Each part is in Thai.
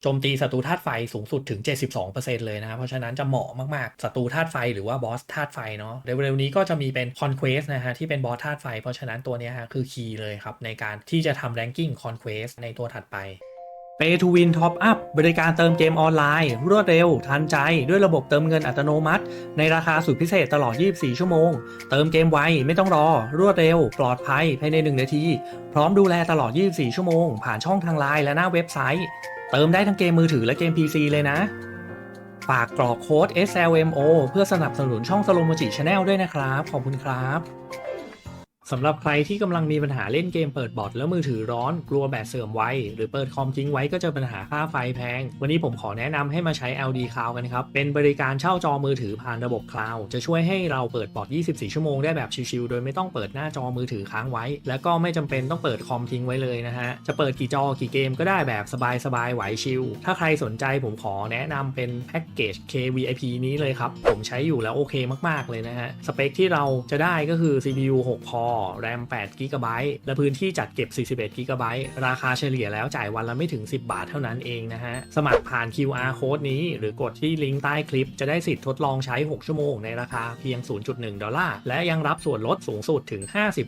โจมตีศัตรูธาตุไฟสูงสุดถึง 72% เลยนะครับเพราะฉะนั้นจะเหมาะมากๆศัตรูธาตุไฟหรือว่าบอสธาตุไฟเนาะเร็วๆนี้ก็จะมีเป็น Conquest นะฮะที่เป็นบอสธาตุไฟเพราะฉะนั้นตัวนี้ฮะคือคีย์เลยครับในการที่จะทำ Ranking Conquest ในตัวถัดไป Pay to Win Top Up บริการเติมเกมออนไลน์รวดเร็วทันใจด้วยระบบเติมเงินอัตโนมัติในราคาสุดพิเศษตลอด 24 ชั่วโมงเติมเกมไวไม่ต้องรอรวดเร็วปลอดภัยภายใน 1 นาทีพร้อมดูแลตลอด 24 ชั่วโมงผ่านช่องทางไลน์และหน้าเว็บไซต์เติมได้ทั้งเกมมือถือและเกม PC เลยนะฝากกรอกโค้ด SLMO เพื่อสนับสนุนช่อง Solomochi Channel ด้วยนะครับขอบคุณครับสำหรับใครที่กำลังมีปัญหาเล่นเกมเปิดบอทแล้วมือถือร้อนกลัวแบตเสื่อมไวหรือเปิดคอมทิ้งไว้ก็เจอปัญหาค่าไฟแพงวันนี้ผมขอแนะนำให้มาใช้ LD Cloud กันครับเป็นบริการเช่าจอมือถือผ่านระบบ Cloud จะช่วยให้เราเปิดบอท 24 ชั่วโมงได้แบบชิลๆโดยไม่ต้องเปิดหน้าจอมือถือค้างไว้แล้วก็ไม่จำเป็นต้องเปิดคอมทิ้งไว้เลยนะฮะจะเปิดกี่จอกี่เกมก็ได้แบบสบายๆไหวชิลถ้าใครสนใจผมขอแนะนำเป็นแพ็กเกจ KVIP นี้เลยครับผมใช้อยู่แล้วโอเคมากๆเลยนะฮะสเปคที่เราจะได้ก็คือ CPU 6 Core RAM 8 GB และพื้นที่จัดเก็บ 41 GB ราคาเฉลี่ยแล้วจ่ายวันละไม่ถึง 10 บาทเท่านั้นเองนะฮะสมัครผ่าน QR Code นี้หรือกดที่ลิงก์ใต้คลิปจะได้สิทธิ์ทดลองใช้ 6 ชั่วโมงในราคาเพียง $0.1 และยังรับส่วนลดสูงสุดถึง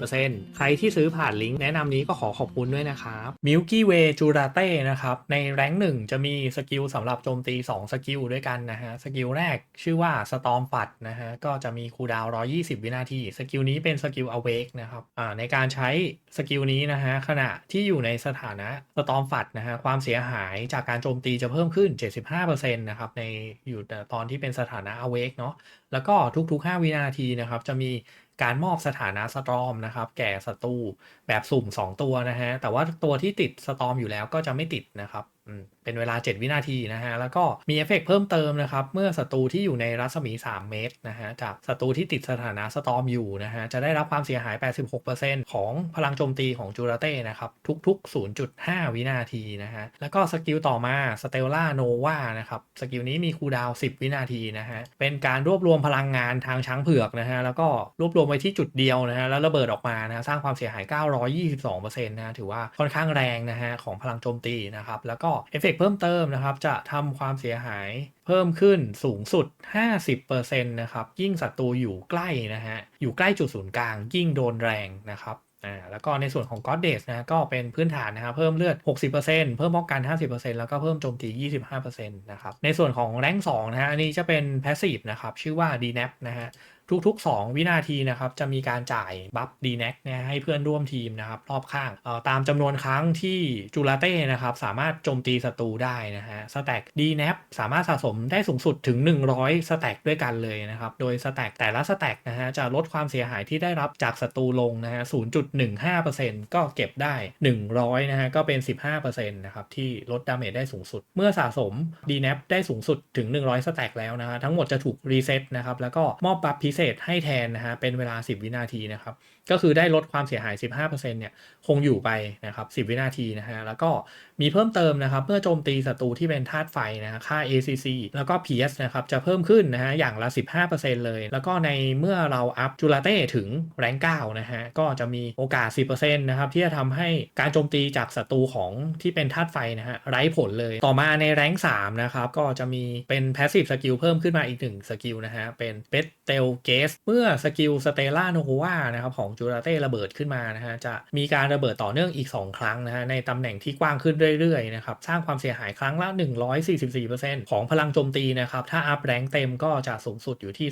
50% ใครที่ซื้อผ่านลิงก์แนะนำนี้ก็ขอบคุณด้วยนะครับ Milky Way Jurate นะครับในแรงค์1จะมีสกิลสำหรับโจมตี2สกิลด้วยกันนะฮะสกิลแรกชื่อว่า Storm ปัดนะฮะก็จะมีคูลดาวน์120 วินาทีสกิลนี้เป็นสกิล Awake นะครับในการใช้สกิลนี้นะฮะขณะที่อยู่ในสถานะ Storm ปัดนะฮะความเสียหายจากการโจมตีจะเพิ่มขึ้น 75% นะครับในอยู่ตอนที่เป็นสถานะ Awake เนาะแล้วก็ทุกๆ 5 วินาทีนะครับจะมีการมอบสถานะสตอมนะครับแก่ศัตรูแบบสุ่ม2ตัวนะฮะแต่ว่าตัวที่ติดสตอมอยู่แล้วก็จะไม่ติดนะครับเป็นเวลา7วินาทีนะฮะแล้วก็มีเอฟเฟกต์เพิ่มเติมนะครับเมื่อศัตรูที่อยู่ในรัศมี3เมตรนะฮะจากศัตรูที่ติดสถานะสตอมอยู่นะฮะจะได้รับความเสียหาย 86% ของพลังโจมตีของจูราเต้นะครับทุกๆ 0.5 วินาทีนะฮะแล้วก็สกิลต่อมาสเตลล่าโนวานะครับสกิลนี้มีคูลดาวน์10 วินาทีนะฮะเป็นการรวบรวมพลังงานทางช้างเผือกนะฮะแล้วก็รวบรวมไว้ที่จุดเดียวนะฮะแล้วระเบิดออกมานะสร้างความเสียหาย 922% นะฮะถือว่าค่อนข้างแรงนะฮะของพลังโจมตีนะครับแล้วก็เอฟเฟกต์เพิ่มเติมนะครับจะทำความเสียหายเพิ่มขึ้นสูงสุด 50% นะครับยิ่งศัตรูอยู่ใกล้นะฮะอยู่ใกล้จุดศูนย์กลางยิ่งโดนแรงนะครับแล้วก็ในส่วนของ Goddess นะก็เป็นพื้นฐานนะครับเพิ่มเลือด 60% เพิ่มป้องกัน 50% แล้วก็เพิ่มโจมตี 25% นะครับในส่วนของแรงค์2นะฮะอันนี้จะเป็น Passive นะครับชื่อว่า DNAP นะฮะทุกๆ2วินาทีนะครับจะมีการจ่ายบัฟ DNAC นะให้เพื่อนร่วมทีมนะครับรอบข้างตามจำนวนครั้งที่จูราเต้นะครับสามารถโจมตีศัตรูได้นะฮะสแต็ก DNAP สามารถสะสมได้สูงสุดถึง100สแต็กด้วยกันเลยนะครับโดยสแต็กแต่ละสแต็กนะฮะจะลดความเสียหายที่ได้รับจากศัตรูลงนะฮะ 0.15% ก็เก็บได้100นะฮะก็เป็น 15% นะครับที่ลดดาเมจได้สูงสุดเมื่อสะสม DNAP ได้สูงสุดถึง100สแต็กแล้วนะฮะทั้งหมดจะถูกรีเซ็ตนะครับแล้วก็มอบบัฟพิเศษให้แทนนะฮะเป็นเวลา10 วินาทีนะครับก็คือได้ลดความเสียหาย 15% เนี่ยคงอยู่ไปนะครับ10 วินาทีนะฮะแล้วก็มีเพิ่มเติมนะครับเมื่อโจมตีศัตรูที่เป็นธาตุไฟนะค่า ACC แล้วก็ PS นะครับจะเพิ่มขึ้นนะฮะอย่างละ 15% เลยแล้วก็ในเมื่อเราอัพจูราเต้ถึงแรงค์9นะฮะก็จะมีโอกาส 10% นะครับที่จะทำให้การโจมตีจากศัตรูของที่เป็นธาตุไฟนะฮะไร้ผลเลยต่อมาในแรงค์3นะครับก็จะมีเป็น Passive Skill เพิ่มขึ้นมาอีก1สกิลนะฮะเป็นเ e เตลเกสเมื่อสกิลสเตล่าโนวานะครับของจูราเต้ระเบิดขึ้นมานะฮะจะมีการระเบิดต่อเนื่องอีก2ครั้งนะฮะในตำแหน่งที่กว้างขึ้นเรื่อยๆนะครับสร้างความเสียหายครั้งละ 144% ของพลังโจมตีนะครับถ้าอัพแรงเต็มก็จะสูงสุดอยู่ที่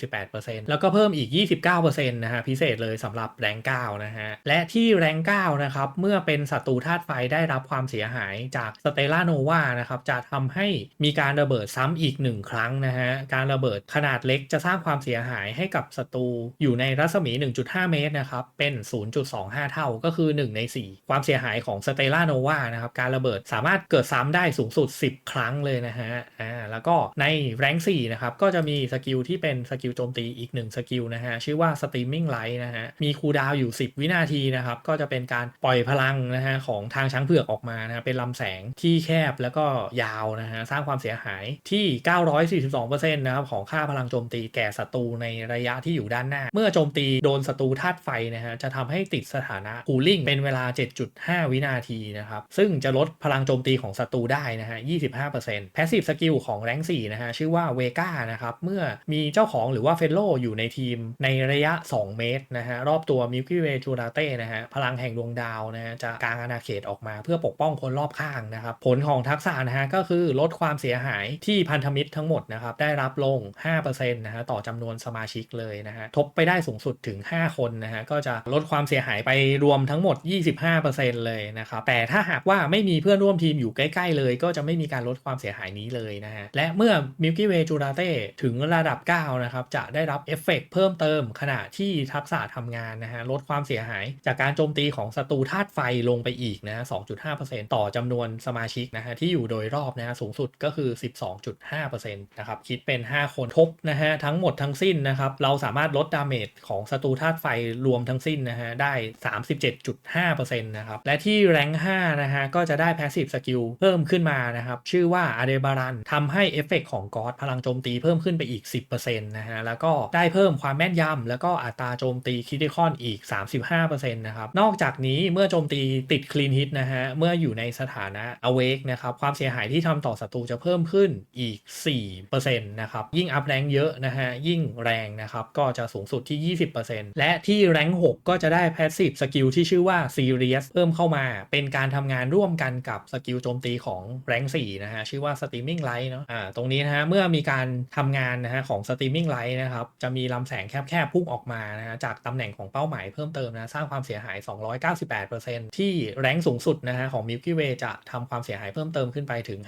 248% แล้วก็เพิ่มอีก 29% นะฮะพิเศษเลยสำหรับแรง9นะฮะและที่แรง9นะครับเมื่อเป็นศัตรูธาตุไฟได้รับความเสียหายจากสเตล่าโนวานะครับจะทำให้มีการระเบิดซ้ำอีก1ครั้งนะฮะการระเบิดขนาดเล็กจะสร้างความเสียหายให้กับศัตรูอยู่ในรัศมี 1.5 เมตรนะครับเป็น 0.25 เท่าก็คือ1ใน4ความเสียหายของสเตล่าโนวานะครับการระเบิดสามารถเกิดซ้ำได้สูงสุด10ครั้งเลยนะฮะแล้วก็ในแรงค์4นะครับก็จะมีสกิลที่เป็นสกิลโจมตีอีก1สกิลนะฮะชื่อว่า Streaming Light นะฮะมีคูลดาวน์อยู่10วินาทีนะครับก็จะเป็นการปล่อยพลังนะฮะของทางช้างเผือกออกมานะเป็นลำแสงที่แคบแล้วก็ยาวนะฮะสร้างความเสียหายที่ 942% นะครับของค่าพลังโจมตีแก่ศัตรูในระยะที่อยู่ด้านหน้าเมื่อโจมตีโดนศัตรูธ าตุไฟนะฮะจะทำให้ติดสถานะ Cooling เป็นเวลา 7.5 วินาทีนะครับซึ่งจะลดพลังโจมตีของศัตรูได้นะฮะ 25% Passive Skill ของแรงค์4นะฮะชื่อว่าเวก้านะครับเมื่อมีเจ้าของหรือว่าเฟลโลอยู่ในทีมในระยะ 2 เมตรนะฮะรอบตัว Milky Way Jurate นะฮะพลังแห่งดวงดาวนะฮะจะกางอาณาเขตออกมาเพื่อปกป้องคนรอบข้างนะครับผลของทักษะนะฮะก็คือลดความเสียหายที่พันธมิตรทั้งหมดนะครับได้รับลง 5% นะฮะต่อจำนวนสมาชิกเลยนะฮะทบไปได้สูงสุดถึง 5 คนนะฮะก็จะลดความเสียหายไปรวมทั้งหมด 25% เลยนะครับแต่ถ้าหากว่าไม่มีเพื่อนร่วมทีมอยู่ใกล้ๆเลยก็จะไม่มีการลดความเสียหายนี้เลยนะฮะและเมื่อ Milky Way Jurate ถึงระดับ 9 นะครับจะได้รับเอฟเฟกต์เพิ่มเติมขณะที่ทักษะทำงานนะฮะลดความเสียหายจากการโจมตีของศัตรูธาตุไฟลงไปอีกนะ 2.5% ต่อจำนวนสมาชิกนะฮะที่อยู่โดยรอบนะฮะสูงสุดก็คือ 12.5% นะครับคิดเป็น 5 คนทบนะฮะทั้งหมดทั้งสิ้นนะครับเราสามารถลดดาเมจของศัตรูธาตุไฟรวมทั้งสิ้นนะฮะได้ 37.5% นะครับและที่แรงค์ 5 นะฮะก็จะได้ Passive Skill เพิ่มขึ้นมานะครับชื่อว่า Aldebaran ทำให้เอฟเฟกต์ของกอสพลังโจมตีเพิ่มขึ้นไปอีก 10% นะฮะแล้วก็ได้เพิ่มความแม่นยำแล้วก็อัตราโจมตีคริติคอลอีก 35% นะครับนอกจากนี้เมื่อโจมตีติด Clean Hit นะฮะเมื่ออยู่ในสถานะ Awake นะครับความเสียหายที่ทำต่อศัตรูจะเพิ่มขึ้นอีก 4% นะครับยิ่งอัพแรงเยอะนะฮะยิ่งแรงนะครับก็จะสูงสุดที่ 20% และที่แรงค์ 6 ก็จะได้ Passive Skill ที่ชื่อว่า Serious เพิ่มเข้ามาเป็นการทำงานร่วมกันกับสกิลโจมตีของแรงค์ 4 นะฮะชื่อว่า Streaming Light เนาะตรงนี้นะฮะเมื่อมีการทำงานนะฮะของ Streaming Light นะครับจะมีลำแสงแคบๆพุ่งออกมานะฮะจากตำแหน่งของเป้าหมายเพิ่มเติมนะสร้างความเสียหาย 298% ที่แรงค์สูงสุดนะฮะของ Milky Way จะทำความเสียหายเพิ่มเติมขึ้นไปถึง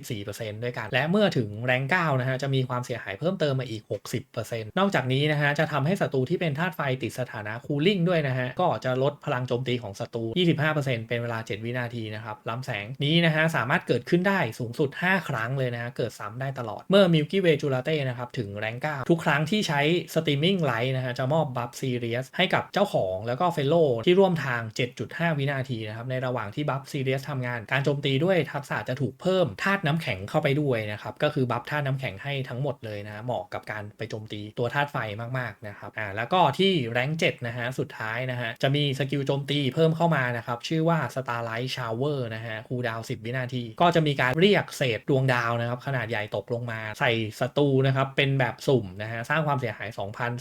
514% ด้วยกันและเมื่อถึงแรงค์ 9 นะฮะจะมีความเสียหายเพิ่มเติมมาอีก 60% นอกจากนี้นะฮะจะทำให้ศัตรูที่เป็นธาตุไฟติดสถานะ Cooling ด้วยนะฮะก็จะลดพลังโจมตีของศัตรู 25% เป็นเวลา 7 วินาทีนะครับลำแสงนี้นะฮะสามารถเกิดขึ้นได้สูงสุด 5 ครั้งเลยนะฮะเกิดซ้ำได้ตลอดเมื่อ Milky Way Jurate นะครับถึงแรงค์ 9 ทุกครั้งที่ใช้ Streaming Light นะฮะจะมอบบัฟ Serious ให้กับเจ้าของแล้วก็ Fellow ที่ร่วมทาง 7.5 วินาทีนะครับในระหว่างที่บัฟ Serious ทำงานการโจมตีด้วยทักษะจะถูกเพิ่มธาตุน้ำแข็งเข้าไปด้วยนะครับก็คือบัฟธาตุน้ำแข็งให้ทั้งหมดเลยนะเหมาะกับการไปโจมตีตัวธาตุไฟมากๆนะครับแล้วก็ที่แรงค์ 7 นะฮะสุดท้ายนะฮะจะมีสกิลโจมตีเพิ่มเข้ามานะครับชื่อว่า Starlight Shower นะฮะคูลดาวน์ 10 วินาทีก็จะมีการเรียกเศษดวงดาวนะครับขนาดใหญ่ตกลงมาใส่ศัตรูนะครับเป็นแบบสุ่มนะฮะสร้างความเสียหาย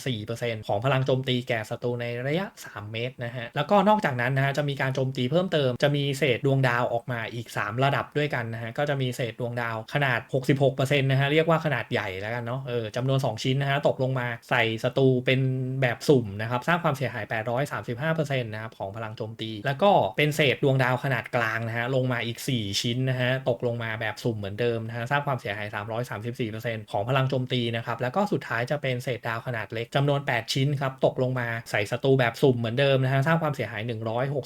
2,004% ของพลังโจมตีแก่ศัตรูในระยะ 3 เมตรนะฮะแล้วก็นอกจากนั้นนะฮะจะมีการโจมตีเพิ่มเติมจะมีเศษดวงดาวออกมาอีก 3 ระดับด้วยกันนะฮะก็จะมีเศษดวงดาวขนาด 66% นะฮะเรียกว่าขนาดใหญ่แล้วกันเนาะจำนวน 2 ชิ้นนะฮะตกลงมาใส่ศัตรูเป็นแบบสุ่มนะครับสร้างความเสียหาย 835% นะครับของพลังโจมตีแล้วก็เป็นเศษดวงดาวขนาดกลางนะฮะลงมาอีก 4 ชิ้นนะฮะตกลงมาแบบสุ่มเหมือนเดิมนะฮะสร้างความเสียหาย 334% ของพลังโจมตีนะครับแล้วก็สุดท้ายจะเป็นเศษดาวขนาดเล็กจำนวน 8 ชิ้นครับตกลงมาใส่ศัตรูแบบสุ่มเหมือนเดิมนะฮะสร้างความเสียหาย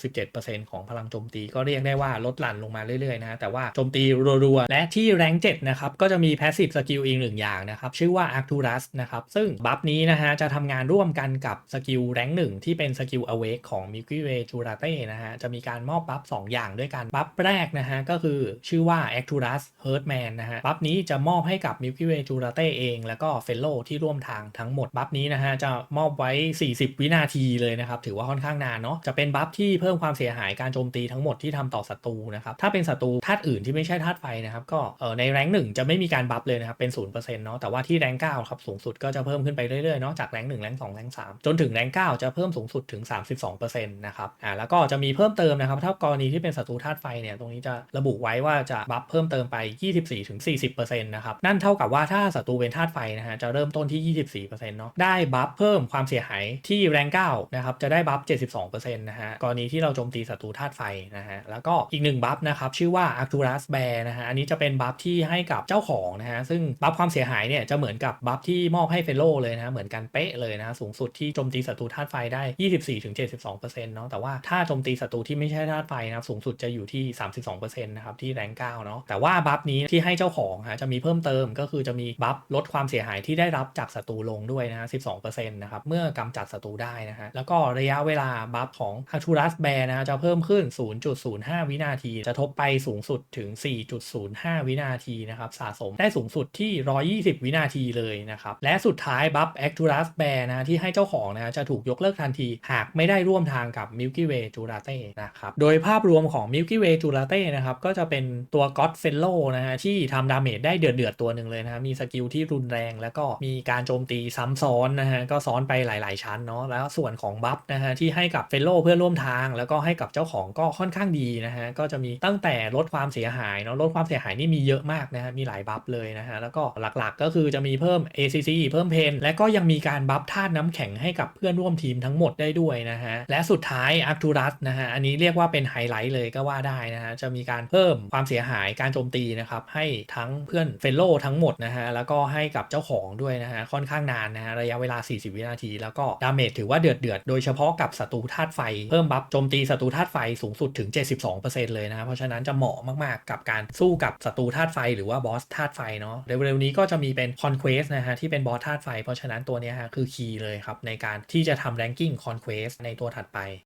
167% ของพลังโจมตีก็เรียกได้ว่าลดหลั่นลงมาเรื่อยๆนะฮะแต่ว่าโจมตีรัวๆและที่แรงค์ 7 นะครับก็จะมี Passive Skill อีกหนึ่งอย่างนะครับชื่อว่า Arcturus นะครับซึ่งบัฟนี้นะฮะจะทำงานร่วมกันกับสกิลแรงค์ 1ที่เป็นสกิล Awake ของ Milky Way Jurate นะฮะจะมีการมอบบัฟ2อย่างด้วยกันบัฟแรกนะฮะก็คือชื่อว่า Arcturus Hurtman นะฮะบัฟนี้จะมอบให้กับ Milky Way Jurate เองแล้วก็ Fellow ที่ร่วมทางทั้งหมดบัฟนี้นะฮะจะมอบไว้ 40 วินาทีเลยนะครับถือว่าค่อนข้างนานเนาะจะเป็นบัฟที่เพิ่มความเสียหายการโจมตีทั้งหมดที่ทำต่อศัตรูนะครับถ้าเป็นศัตรูธาตุอื่นที่ไม่ใช่ธาตุไฟนะครับก็ในแรงค์ 1จะไม่มีการบัฟเลยนะครับเป็น 0% เนาะแต่ว่าที่แรงค์ 9 ครับสูงสุดก็จะเพิ่มขึ้นไปเรื่อยๆเนาะจากแรงค์ 1 แรงค์ 2 แรงค์ 3 จนถึงแรงค์ 9 จะเพิ่มสูงสุดถึง 32% นะครับแล้วก็จะมีเพิ่มเติมนะครับถ้ากรณีที่เป็นศัตรูธาตุไฟเนี่ยตรงนี้จะระบุไว้ว่าจะบัฟเพิ่มเติมไป 24-40% นะครับนั่นเท่ากับว่าถ้าศัตรูเป็นธาตุไฟนะฮะจะเริ่มต้นที่ 24% เนาะได้บัฟเพิ่มความเสียหายที่แรงค์ 9 นะครับจะได้บัฟ 72% นะฮะกรณีที่เราโจมตีศัตรูธาตุไฟนะฮะแล้วก็อีก1บัฟนะครับชื่อว่า Arcturus Bear นะฮะอันนี้จะเป็นบัฟที่ให้กับเจ้าของนะฮะซึ่งบัฟความเสียหายเนี่ยจะเหมือนกับบัฟที่มอบให้เฟลโลเลยนะเหมือนกันเป๊ะเลยนะสูงสุดที่โจมตีศัตรูธาตุไฟได้ 24-72% เนาะแต่ว่าถ้าโจมตีศัตรูที่ไม่ใช่ธาตุไฟนะสูงสุดจะอยู่ที่ 32% นะครับที่แรงค์ 9 เนาะแต่ว่าบัฟนี้ที่ให้เจ้าของฮะจะมีเพิ่มเติมก็คือจะมีบัฟลดความเสียหายที่ได้รับจากศัตรูลงด้วยนะ 12% นะครับเมื่อกำจัดศัตรูได้นะฮะแล้วก็ระยะเวลาบัฟของ Arcturus Bear นะจะเพิ่มขึ้น 0.05 วินาทีจะทบไปสูงสุดถึง 4.05 วินาทีนะครับสะสมได้สูงสุดที่ 120 วินาทีเลยนะครับและสุดท้ายบัฟ Arcturus Bear นะที่ให้เจ้าของนะจะ ถูกยกเลิกทันทีหากไม่ได้ร่วมทางกับ Milky Way Jurate นะครับโดยภาพรวมของ Milky Way Jurate นะครับก็จะเป็นตัว Godfellow นะฮะที่ทำดาเมจได้เดือดๆตัวหนึ่งเลยนะมีสกิลที่รุนแรงแล้วก็มีการโจมตีซ้ำซ้อนนะฮะก็ซ้อนไปหลายๆชั้นเนาะแล้วส่วนของบัฟนะฮะที่ให้กับ Fellow เพื่อนร่วมทางแล้วก็ให้กับเจ้าของก็ค่อนข้างดีนะฮะก็จะมีตั้งแต่ลดความเสียหายเนาะลดความเสียหายนี่มีเยอะมากนะฮะมีหลายบัฟเลยนะฮะแล้วก็หลักๆก็คือจะมีเพิ่ม ACC เพิ่มเพนและก็ยังมีการบัฟธาตุน้ำแข็งให้กับเพื่อนร่วมทีมทั้งหมดได้ด้วยนะฮะและสุดท้าย Arcturus นะฮะอันนี้เรียกว่าเป็นไฮไลท์เลยก็ว่าได้นะฮะจะมีการเพิ่มความเสียหายการโจมตีนะครับให้ทั้งเพื่อนเฟลโลทั้งหมดนะฮะแล้วก็ให้กับเจ้าของด้วยนะฮะค่อนข้างนานนะฮะระยะเวลา40วินาทีแล้วก็ดาเมจถือว่าเดือดโดยเฉพาะกับศัตรูธาตุไฟเพิ่มบัฟโจมตีศัตรูธาตุไฟสูงสุดถึง 72% เลยนะเพราะฉะนั้นจะเหมาะมากๆกับการสู้กับศัตรูธาตุไฟหรือว่าบอสธาตุไฟเนาะเร็วๆนี้ก็จะมีเป็น Conquest นะฮะที่เป็นบอสธาตุไฟเพราะฉะนั้นตัวนี้ฮะคือคีย์เลยครับในการที่จะทำ Ranking Conquest ในตัวถัดไป